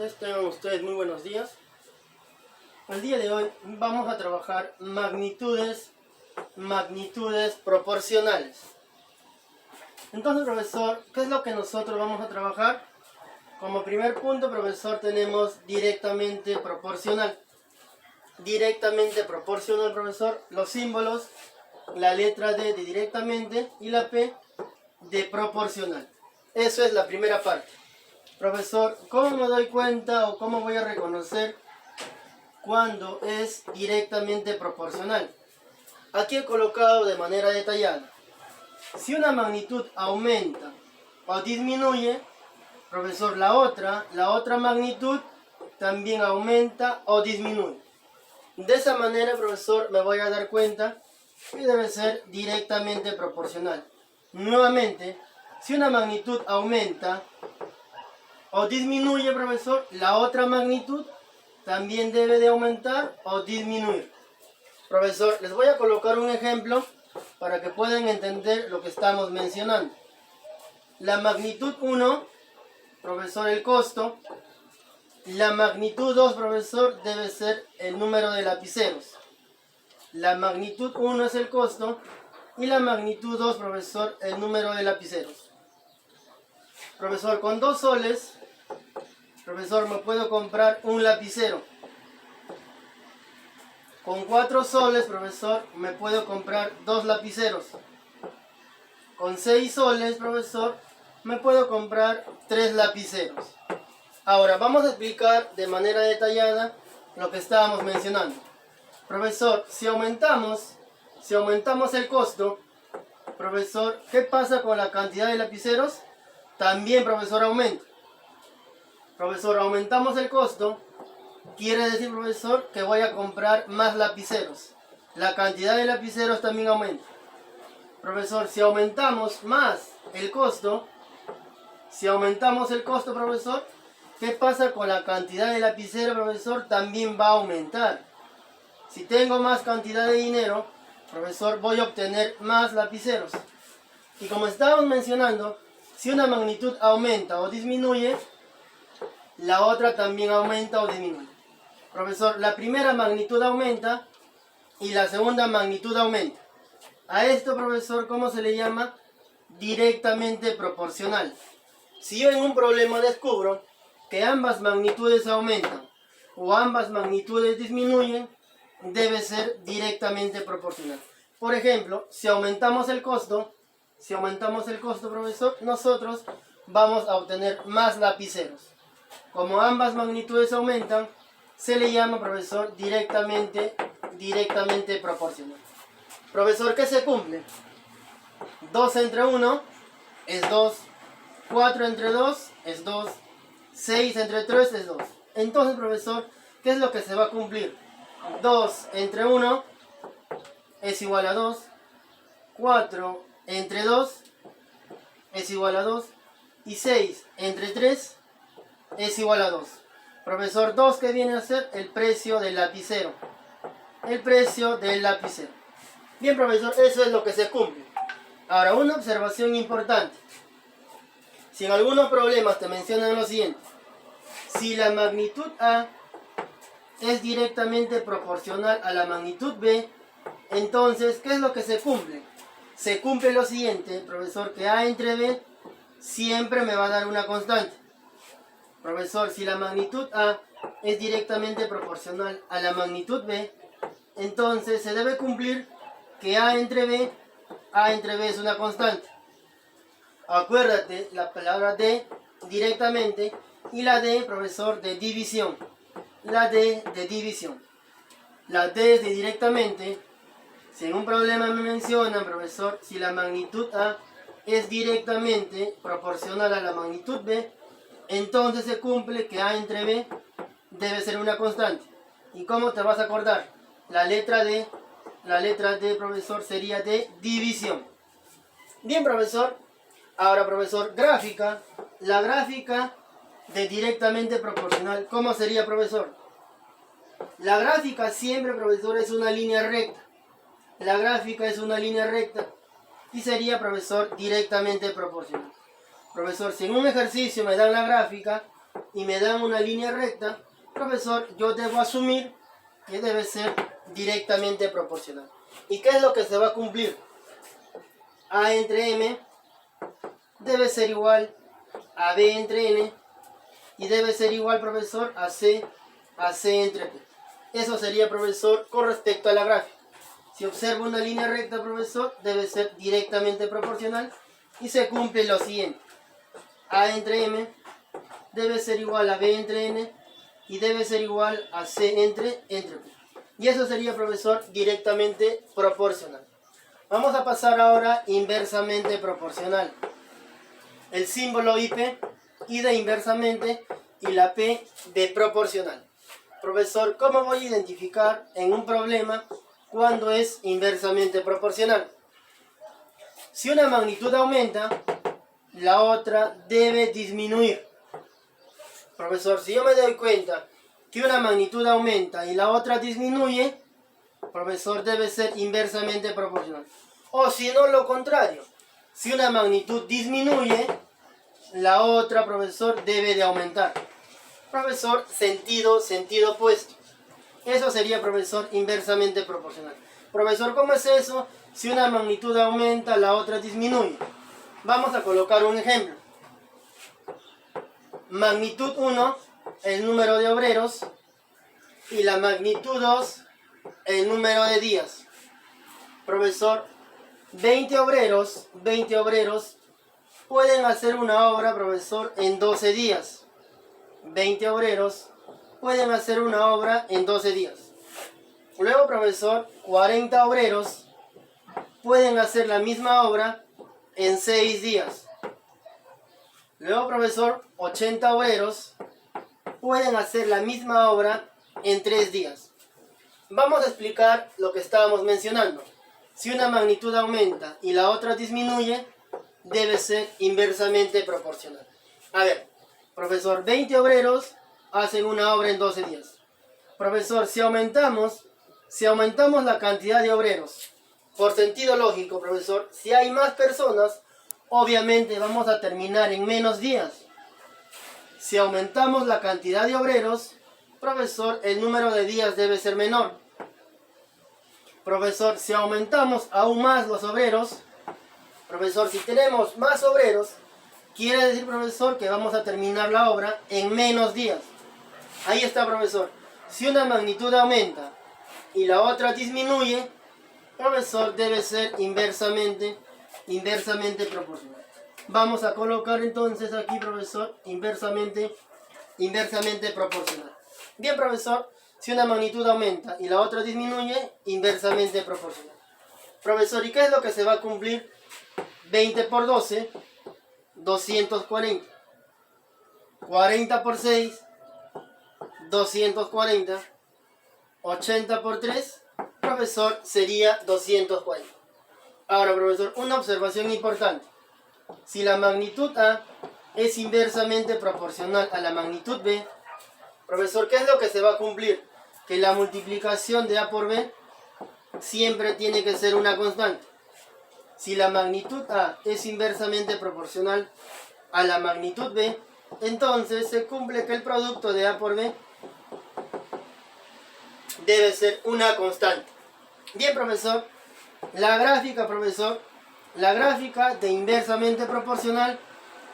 noches, tengan ustedes muy buenos días. El día de hoy vamos a trabajar magnitudes proporcionales. Entonces, profesor, ¿qué es lo que nosotros vamos a trabajar? Como primer punto, profesor, tenemos directamente proporcional. Directamente proporcional, profesor, los símbolos, la letra D de directamente y la P de proporcional. Eso es la primera parte. Profesor, ¿cómo me doy cuenta o cómo voy a reconocer cuando es directamente proporcional? Aquí he colocado de manera detallada. Si una magnitud aumenta o disminuye, profesor, la otra magnitud también aumenta o disminuye. De esa manera, profesor, me voy a dar cuenta que debe ser directamente proporcional. Nuevamente, si una magnitud aumenta o disminuye, profesor, la otra magnitud también debe de aumentar o disminuir. Profesor, les voy a colocar un ejemplo para que puedan entender lo que estamos mencionando. La magnitud 1, profesor, el costo. La magnitud 2, profesor, debe ser el número de lapiceros. La magnitud 1 es el costo y la magnitud 2, profesor, el número de lapiceros. Profesor, con 2 soles, profesor, me puedo comprar un lapicero. Con 4 soles, profesor, me puedo comprar 2 lapiceros. Con 6 soles, profesor, me puedo comprar 3 lapiceros. Ahora, vamos a explicar de manera detallada lo que estábamos mencionando. Profesor, si aumentamos el costo, profesor, ¿qué pasa con la cantidad de lapiceros? También, profesor, aumenta. Profesor, aumentamos el costo, quiere decir, profesor, que voy a comprar más lapiceros. La cantidad de lapiceros también aumenta. Profesor, si aumentamos más el costo, profesor, ¿qué pasa con la cantidad de lapiceros, profesor? También va a aumentar. Si tengo más cantidad de dinero, profesor, voy a obtener más lapiceros. Y como estábamos mencionando, si una magnitud aumenta o disminuye, la otra también aumenta o disminuye. Profesor, la primera magnitud aumenta y la segunda magnitud aumenta. A esto, profesor, ¿cómo se le llama? Directamente proporcional. Si yo en un problema descubro que ambas magnitudes aumentan o ambas magnitudes disminuyen, debe ser directamente proporcional. Por ejemplo, si aumentamos el costo, profesor, nosotros vamos a obtener más lapiceros. Como ambas magnitudes aumentan, se le llama, profesor, directamente proporcional. Profesor, ¿qué se cumple? 2 entre 1 es 2, 4 entre 2 es 2, 6 entre 3 es 2. Entonces, profesor, ¿qué es lo que se va a cumplir? 2 entre 1 es igual a 2, 4 entre 2 es igual a 2 y 6 entre 3 es igual a 2. Profesor, 2, ¿qué viene a ser? El precio del lapicero. El precio del lapicero. Bien, profesor, eso es lo que se cumple. Ahora, una observación importante. Si en algunos problemas te mencionan lo siguiente. Si la magnitud A es directamente proporcional a la magnitud B, entonces, ¿qué es lo que se cumple? Se cumple lo siguiente, profesor, que A entre B siempre me va a dar una constante. Profesor, si la magnitud A es directamente proporcional a la magnitud B, entonces se debe cumplir que A entre B es una constante. Acuérdate, la palabra D directamente y la D, profesor, de división. La D de división. La D de directamente. Si en un problema me mencionan, profesor, si la magnitud A es directamente proporcional a la magnitud B, entonces se cumple que A entre B debe ser una constante. ¿Y cómo te vas a acordar? La letra D, profesor, sería de división. Bien, profesor. Ahora, profesor, gráfica. La gráfica de directamente proporcional, ¿cómo sería, profesor? La gráfica siempre, profesor, es una línea recta. La gráfica es una línea recta y sería, profesor, directamente proporcional. Profesor, si en un ejercicio me dan la gráfica, y me dan una línea recta, profesor, yo debo asumir que debe ser directamente proporcional. ¿Y qué es lo que se va a cumplir? A entre M debe ser igual a B entre N y debe ser igual, profesor, a C entre P. Eso sería, profesor, con respecto a la gráfica. Si observo una línea recta, profesor, debe ser directamente proporcional y se cumple lo siguiente. A entre M debe ser igual a B entre N y debe ser igual a C entre P. Y eso sería, profesor, directamente proporcional. Vamos a pasar ahora inversamente proporcional. El símbolo IP, I de inversamente y la P de proporcional. Profesor, ¿cómo voy a identificar en un problema cuando es inversamente proporcional? Si una magnitud aumenta, la otra debe disminuir. Profesor, si yo me doy cuenta que una magnitud aumenta y la otra disminuye, profesor, debe ser inversamente proporcional. O si no, lo contrario. Si una magnitud disminuye, la otra, profesor, debe de aumentar. Profesor, sentido opuesto. Eso sería, profesor, inversamente proporcional. Profesor, ¿cómo es eso? Si una magnitud aumenta, la otra disminuye. Vamos a colocar un ejemplo. Magnitud 1, el número de obreros, y la magnitud 2, el número de días. Profesor, 20 obreros pueden hacer una obra, profesor, en 12 días. 20 obreros pueden hacer una obra en 12 días. Luego, profesor, 40 obreros pueden hacer la misma obra en 6 días. Luego, profesor, 80 obreros pueden hacer la misma obra en 3 días. Vamos a explicar lo que estábamos mencionando. Si una magnitud aumenta y la otra disminuye, debe ser inversamente proporcional. A ver, profesor, 20 obreros hacen una obra en 12 días. Profesor, si aumentamos la cantidad de obreros, por sentido lógico, profesor, si hay más personas, obviamente vamos a terminar en menos días. Si aumentamos la cantidad de obreros, profesor, el número de días debe ser menor. Profesor, si aumentamos aún más los obreros, profesor, si tenemos más obreros, quiere decir, profesor, que vamos a terminar la obra en menos días. Ahí está, profesor. Si una magnitud aumenta y la otra disminuye, profesor, debe ser inversamente proporcional. Vamos a colocar entonces aquí, profesor, inversamente proporcional. Bien, profesor, si una magnitud aumenta y la otra disminuye, inversamente proporcional. Profesor, ¿y qué es lo que se va a cumplir? 20 por 12, 240. 40 por 6, 240. 80 por 3, profesor, sería 240. Ahora, profesor, una observación importante. Si la magnitud A es inversamente proporcional a la magnitud B, profesor, ¿qué es lo que se va a cumplir? Que la multiplicación de A por B siempre tiene que ser una constante. Si la magnitud A es inversamente proporcional a la magnitud B, entonces se cumple que el producto de A por B debe ser una constante. Bien, profesor, la gráfica de inversamente proporcional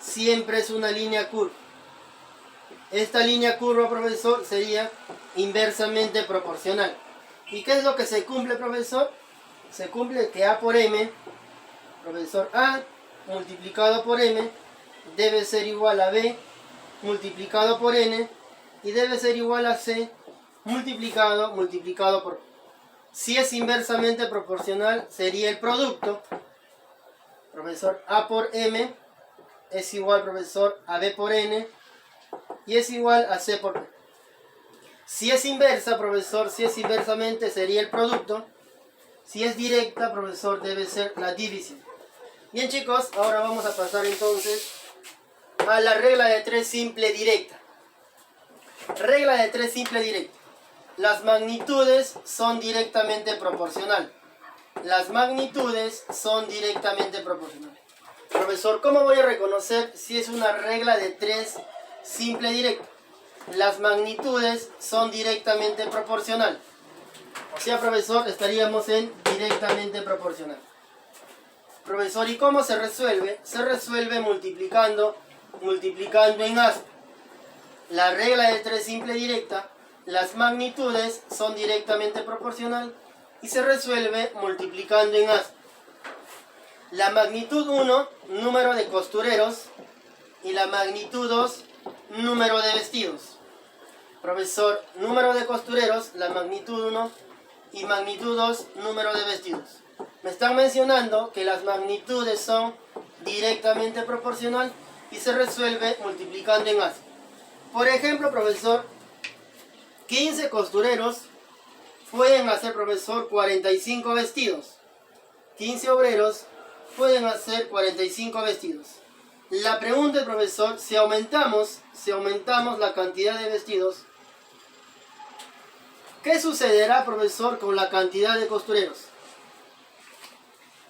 siempre es una línea curva. Esta línea curva, profesor, sería inversamente proporcional. ¿Y qué es lo que se cumple, profesor? Se cumple que A por M, profesor, A multiplicado por M debe ser igual a B multiplicado por N y debe ser igual a C multiplicado por... Si es inversamente proporcional, sería el producto, profesor, A por M es igual, profesor, a B por N y es igual a C por P. Si es inversa, profesor, si es inversamente, sería el producto. Si es directa, profesor, debe ser la división. Bien, chicos, ahora vamos a pasar entonces a la regla de 3 simple directa. Regla de 3 simple directa. Las magnitudes son directamente proporcionales. Las magnitudes son directamente proporcionales. Profesor, ¿cómo voy a reconocer si es una regla de 3 simple directa. Las magnitudes son directamente proporcional. O sea, profesor, estaríamos en directamente proporcional. Profesor, ¿y cómo se resuelve? Se resuelve multiplicando en aspa. La regla de 3 simple directa, las magnitudes son directamente proporcional y se resuelve multiplicando en aspa. La magnitud 1, número de costureros, y la magnitud 2, número de vestidos. Profesor, número de costureros, la magnitud 1, y magnitud 2, número de vestidos. Me están mencionando que las magnitudes son directamente proporcional y se resuelve multiplicando en aspa. Por ejemplo, profesor, 15 costureros pueden hacer, profesor, 45 vestidos. 15 obreros pueden hacer 45 vestidos. La pregunta es, profesor, si aumentamos la cantidad de vestidos, ¿qué sucederá, profesor, con la cantidad de costureros?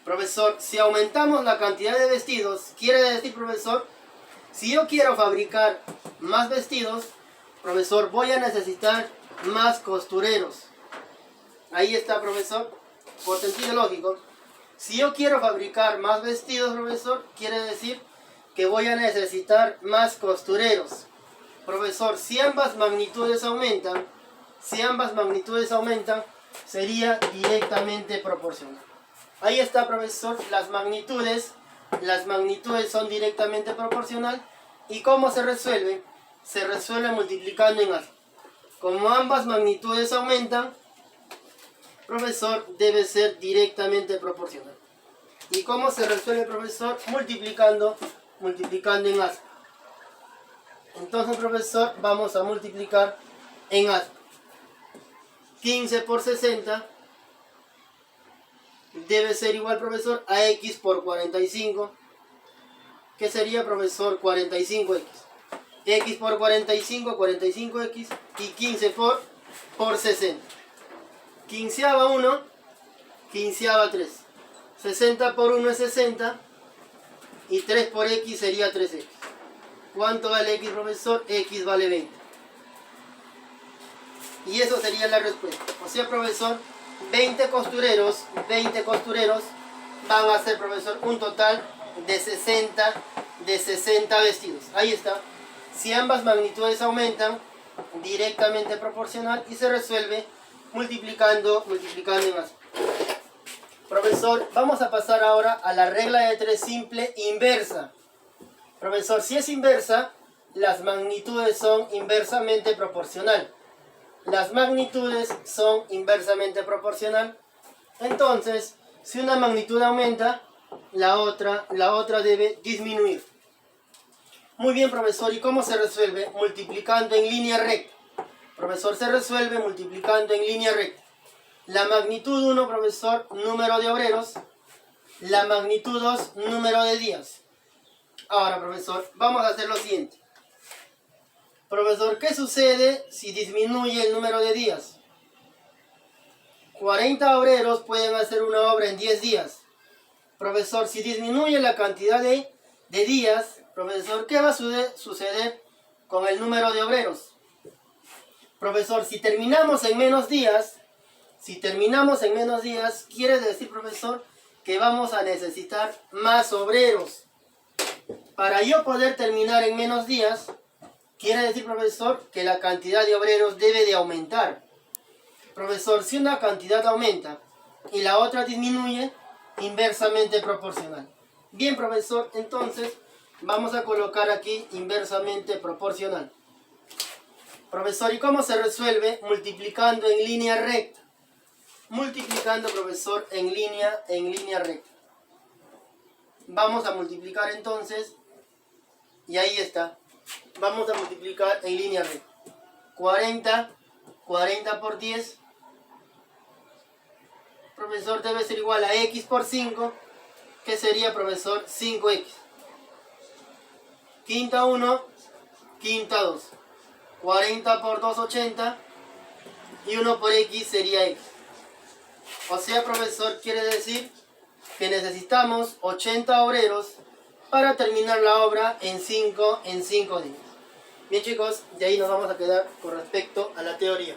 Profesor, si aumentamos la cantidad de vestidos, quiere decir, profesor, si yo quiero fabricar más vestidos, profesor, voy a necesitar más costureros. Ahí está, profesor, por sentido lógico. Si yo quiero fabricar más vestidos, profesor, quiere decir que voy a necesitar más costureros. Profesor, si ambas magnitudes aumentan, sería directamente proporcional. Ahí está, profesor, las magnitudes son directamente proporcional. ¿Y cómo se resuelve? Se resuelve multiplicando en aspa. Como ambas magnitudes aumentan, profesor, debe ser directamente proporcional. ¿Y cómo se resuelve, profesor? Multiplicando en aspa. Entonces, profesor, vamos a multiplicar en aspa. 15 por 60 debe ser igual, profesor, a x por 45, que sería, profesor, 45x. X por 45, 45x, y 15 por 60. Quinceava 1, quinceava 3. 60 por 1 es 60, y 3 por x sería 3x. ¿Cuánto vale x, profesor? X vale 20. Y eso sería la respuesta. O sea, profesor, 20 costureros van a hacer, profesor, un total de 60 vestidos. Ahí está. Si ambas magnitudes aumentan, directamente proporcional, y se resuelve multiplicando en aspa. Profesor, vamos a pasar ahora a la regla de 3 simple inversa. Profesor, si es inversa, las magnitudes son inversamente proporcional. Las magnitudes son inversamente proporcional. Entonces, si una magnitud aumenta, la otra debe disminuir. Muy bien, profesor, ¿y cómo se resuelve? Multiplicando en línea recta. Profesor, se resuelve multiplicando en línea recta. La magnitud 1, profesor, número de obreros. La magnitud 2, número de días. Ahora, profesor, vamos a hacer lo siguiente. Profesor, ¿qué sucede si disminuye el número de días? 40 obreros pueden hacer una obra en 10 días. Profesor, si disminuye la cantidad de días, profesor, ¿qué va a suceder con el número de obreros? Profesor, si terminamos en menos días, quiere decir, profesor, que vamos a necesitar más obreros. Para yo poder terminar en menos días, quiere decir, profesor, que la cantidad de obreros debe de aumentar. Profesor, si una cantidad aumenta y la otra disminuye, inversamente proporcional. Bien, profesor, entonces vamos a colocar aquí inversamente proporcional. Profesor, ¿y cómo se resuelve? Multiplicando en línea recta. Multiplicando, profesor, en línea recta. Vamos a multiplicar entonces, y ahí está. Vamos a multiplicar en línea recta. 40 por 10. Profesor, debe ser igual a x por 5, que sería, profesor, 5x. Quinta 1, quinta 2. 40 por 2, 80. Y 1 por x sería x. O sea, profesor, quiere decir que necesitamos 80 obreros para terminar la obra en 5 días. Bien chicos, de ahí nos vamos a quedar con respecto a la teoría.